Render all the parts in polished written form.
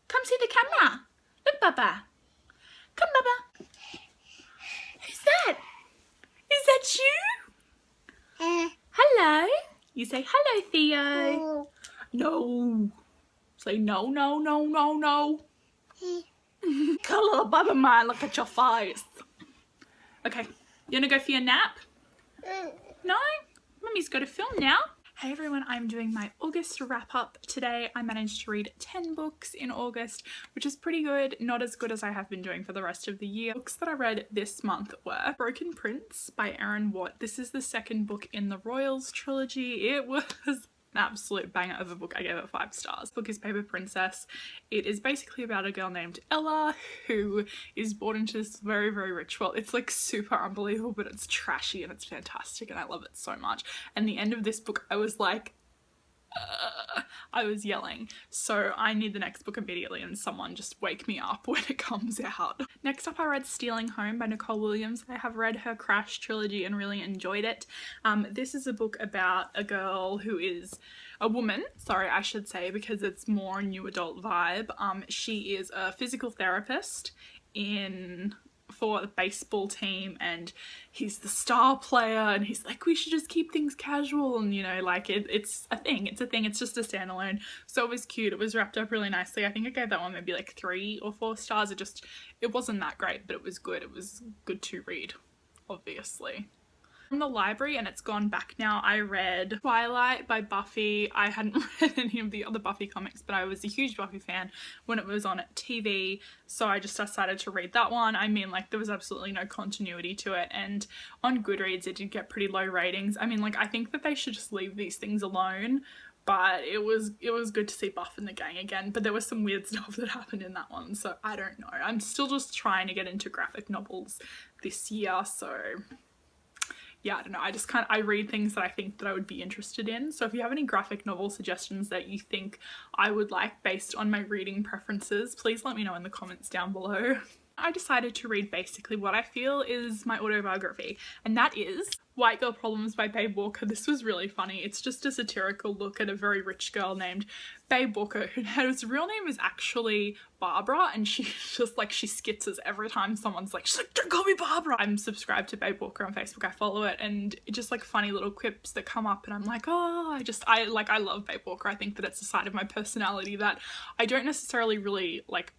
Come see the camera. Look, Baba. Come, Baba. Who's that? Is that you? Hello. You say hello, Theo. No. Say no, no, no, no, no. Colour, Baba man, look at your face. Okay, you wanna go for your nap? No? Mummy's got a film now. Hey everyone, I'm doing my August wrap up today. I managed to read 10 books in August, which is pretty good, not as good as I have been doing for the rest of the year. Books that I read this month were Broken Prince by Erin Watt. This is the second book in the Royals trilogy. It was an absolute banger of a book. I gave it 5 stars. The book is Paper Princess. It is basically about a girl named Ella who is born into this very, very rich world. It's like super unbelievable, but it's trashy and it's fantastic and I love it so much. And the end of this book, I was like, I was yelling. So I need the next book immediately and someone just wake me up when it comes out. Next up I read Stealing Home by Nicole Williams. I have read her Crash trilogy and really enjoyed it. This is a book about a girl who is a woman, sorry I should say, because it's more new adult vibe. She is a physical therapist for the baseball team and he's the star player and he's like, we should just keep things casual, and you know, like it's a thing, it's just a standalone. So it was cute, it was wrapped up really nicely. I think I gave that one maybe like 3 or 4 stars. It wasn't that great, but it was good to read, obviously. From the library, and it's gone back now, I read Twilight by Buffy. I hadn't read any of the other Buffy comics, but I was a huge Buffy fan when it was on TV, so I just decided to read that one. I mean, like, there was absolutely no continuity to it, and on Goodreads it did get pretty low ratings. I mean, like, I think that they should just leave these things alone, but it was good to see Buff and the gang again, but there was some weird stuff that happened in that one, so I don't know. I'm still just trying to get into graphic novels this year, so yeah, I don't know, I read things that I think that I would be interested in. So if you have any graphic novel suggestions that you think I would like based on my reading preferences, please let me know in the comments down below. I decided to read basically what I feel is my autobiography, and that is White Girl Problems by Babe Walker. This was really funny. It's just a satirical look at a very rich girl named Babe Walker, whose real name is actually Barbara, and she just like, she skitzes every time someone's like, she's like, don't call me Barbara. I'm subscribed to Babe Walker on Facebook, I follow it, and it's just like funny little quips that come up and I'm like, oh, I love Babe Walker. I think that it's a side of my personality that I don't necessarily really like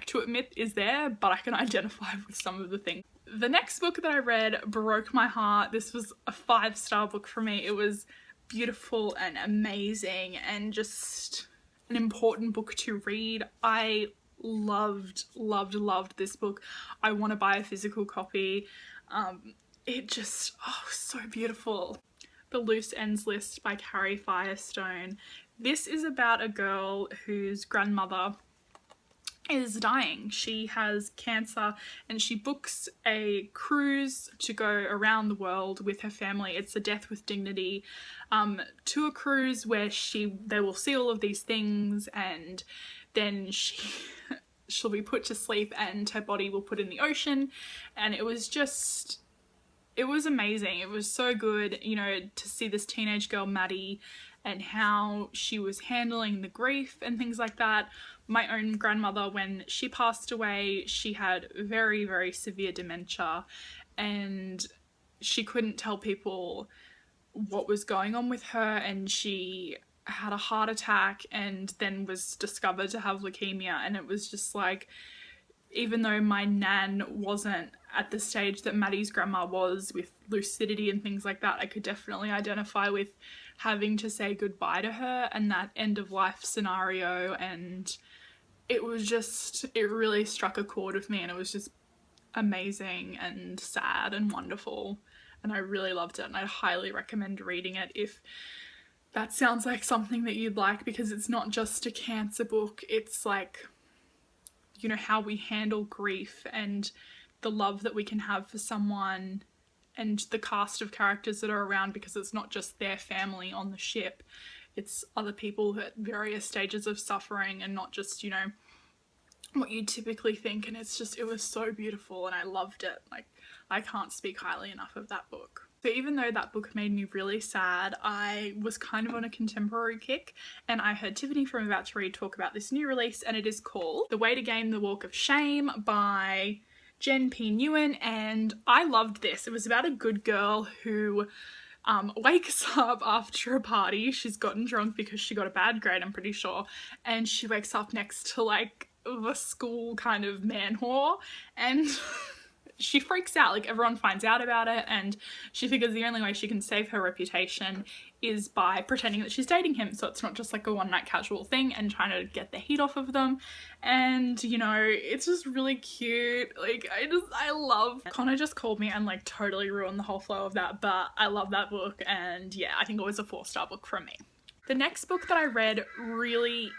to admit is there, but I can identify with some of the things. The next book that I read broke my heart. This was a 5-star book for me. It was beautiful and amazing and just an important book to read. I loved this book. I want to buy a physical copy. It just, oh, so beautiful. The Loose Ends List by Carrie Firestone. This is about a girl whose grandmother is dying. She has cancer and she books a cruise to go around the world with her family. It's a Death with Dignity to a cruise where they will see all of these things, and then she'll be put to sleep and her body will put in the ocean. And it was amazing. It was so good, you know, to see this teenage girl Maddie and how she was handling the grief and things like that. My own grandmother, when she passed away, she had very, very severe dementia and she couldn't tell people what was going on with her, and she had a heart attack and then was discovered to have leukemia. And it was just like, even though my nan wasn't at the stage that Maddie's grandma was with lucidity and things like that, I could definitely identify with having to say goodbye to her and that end of life scenario. And it really struck a chord with me, and it was just amazing and sad and wonderful, and I really loved it, and I highly recommend reading it if that sounds like something that you'd like, because it's not just a cancer book. It's like, you know, how we handle grief and the love that we can have for someone, and the cast of characters that are around, because it's not just their family on the ship, it's other people at various stages of suffering and not just, you know, what you typically think. And it was so beautiful and I loved it. Like, I can't speak highly enough of that book. So even though that book made me really sad, I was kind of on a contemporary kick, and I heard Tiffany from About to Read talk about this new release, and it is called The Way to Gain the Walk of Shame by Jen P. Newen, and I loved this. It was about a good girl who wakes up after a party. She's gotten drunk because she got a bad grade, I'm pretty sure, and she wakes up next to like the school kind of man whore, and she freaks out. Like, everyone finds out about it, and she figures the only way she can save her reputation is by pretending that she's dating him, so it's not just like a one night casual thing, and trying to get the heat off of them. And you know, it's just really cute. Like, I love. Connor just called me and like totally ruined the whole flow of that, but I love that book, and yeah, I think it was a 4-star book from me. The next book that I read really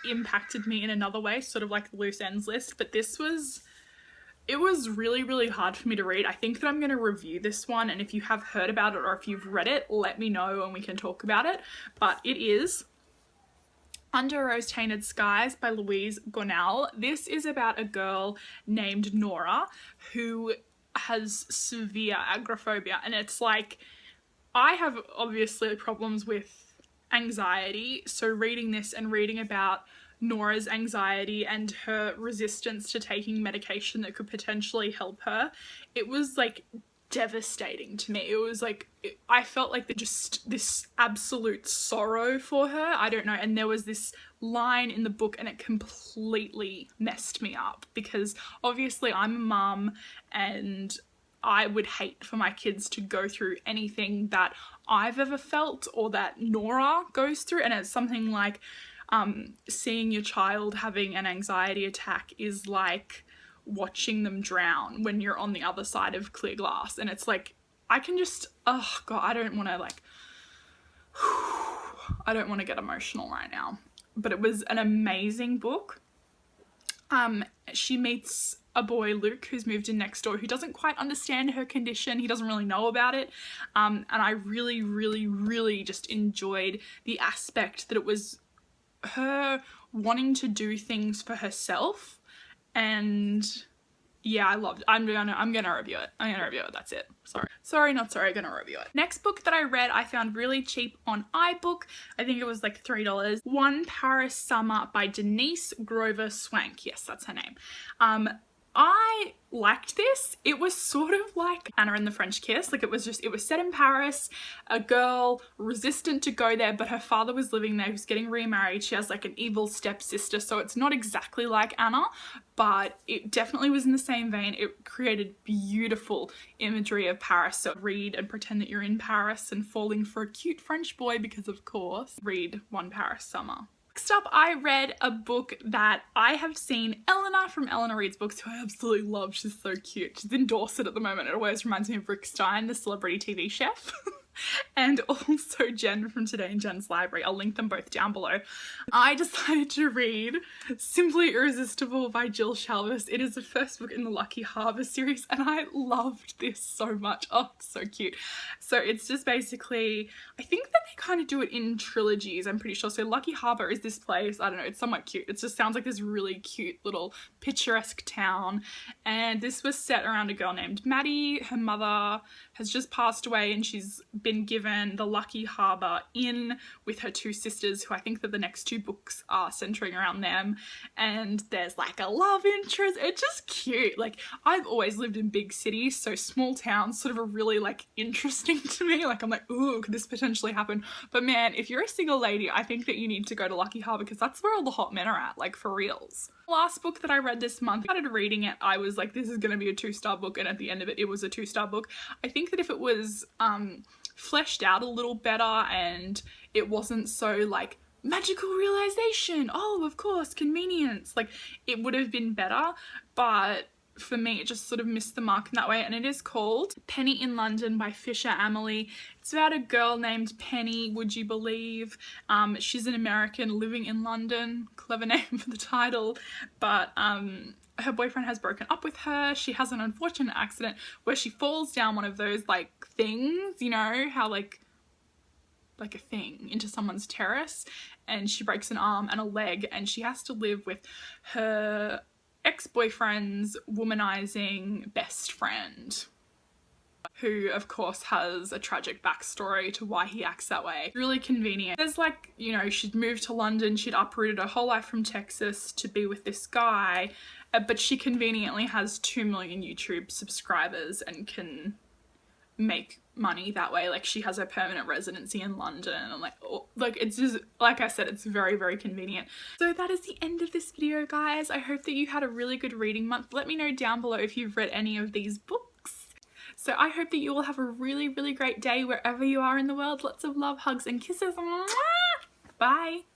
impacted me in another way, sort of like the loose ends list, but it was really, really hard for me to read. I think that I'm going to review this one, and if you have heard about it or if you've read it, let me know and we can talk about it. But it is Under Rose-Tainted Skies by Louise Gornell. This is about a girl named Nora who has severe agoraphobia, and it's like, I have obviously problems with anxiety, so reading this and reading about Nora's anxiety and her resistance to taking medication that could potentially help her, it was like devastating to me. It was like, I felt like just this absolute sorrow for her. I don't know. And there was this line in the book and it completely messed me up, because obviously I'm a mum and I would hate for my kids to go through anything that I've ever felt or that Nora goes through. And it's something like, seeing your child having an anxiety attack is like watching them drown when you're on the other side of clear glass. And it's like, I can just, oh God, I don't want to get emotional right now. But it was an amazing book. She meets a boy, Luke, who's moved in next door, who doesn't quite understand her condition. He doesn't really know about it. And I really, really, really just enjoyed the aspect that it was her wanting to do things for herself. And yeah, I loved it. I'm gonna review it. That's it. I'm gonna review it. Next book that I read, I found really cheap on iBook. I think it was like $3. One Paris Summer by Denise Grover Swank. Yes, that's her name. I liked this. It was sort of like Anna and the French Kiss. Like, it was set in Paris, a girl resistant to go there, but her father was living there who's getting remarried. She has like an evil stepsister, so it's not exactly like Anna, but it definitely was in the same vein. It created beautiful imagery of Paris. So read and pretend that you're in Paris and falling for a cute French boy, because of course, read One Paris Summer. Next up, I read a book that I have seen Eleanor from Eleanor Reads Books, who I absolutely love. She's so cute. She's in Dorset at the moment. It always reminds me of Rick Stein, the celebrity TV chef. And also Jen from Today in Jen's Library. I'll link them both down below. I decided to read Simply Irresistible by Jill Shalvis. It is the first book in the Lucky Harbour series, and I loved this so much. Oh, it's so cute. So it's just basically, I think that they kind of do it in trilogies, I'm pretty sure. So Lucky Harbour is this place, I don't know, it's somewhat cute. It just sounds like this really cute little picturesque town. And this was set around a girl named Maddie. Her mother has just passed away, and she's been given the Lucky Harbour Inn with her two sisters, who I think that the next two books are centering around them. And there's like a love interest. It's just cute. Like, I've always lived in big cities, so small towns sort of are really like interesting to me. Like, I'm like, ooh, could this potentially happen? But man, if you're a single lady, I think that you need to go to Lucky Harbour, because that's where all the hot men are at, like, for reals. Last book that I read this month, I started reading it, I was like, this is going to be a 2-star book, and at the end of it, it was a 2-star book. I think that if it was fleshed out a little better and it wasn't so like magical realization, oh of course, convenience, like, it would have been better, but for me it just sort of missed the mark in that way. And it is called Penny in London by Fisher Amelie. It's about a girl named Penny, would you believe? She's an American living in London. Clever name for the title. But her boyfriend has broken up with her. She has an unfortunate accident where she falls down one of those like things, you know how like a thing into someone's terrace, and she breaks an arm and a leg, and she has to live with her ex-boyfriend's womanizing best friend. who of course has a tragic backstory to why he acts that way. Really convenient. There's like, you know, she'd moved to London, she'd uprooted her whole life from Texas to be with this guy, but she conveniently has 2 million YouTube subscribers and can make money that way. Like, she has a permanent residency in London, and like it's just, like I said, it's very, very convenient. So that is the end of this video, guys. I hope that you had a really good reading month. Let me know down below if you've read any of these books. So I hope that you all have a really, really great day wherever you are in the world. Lots of love, hugs and kisses. Bye.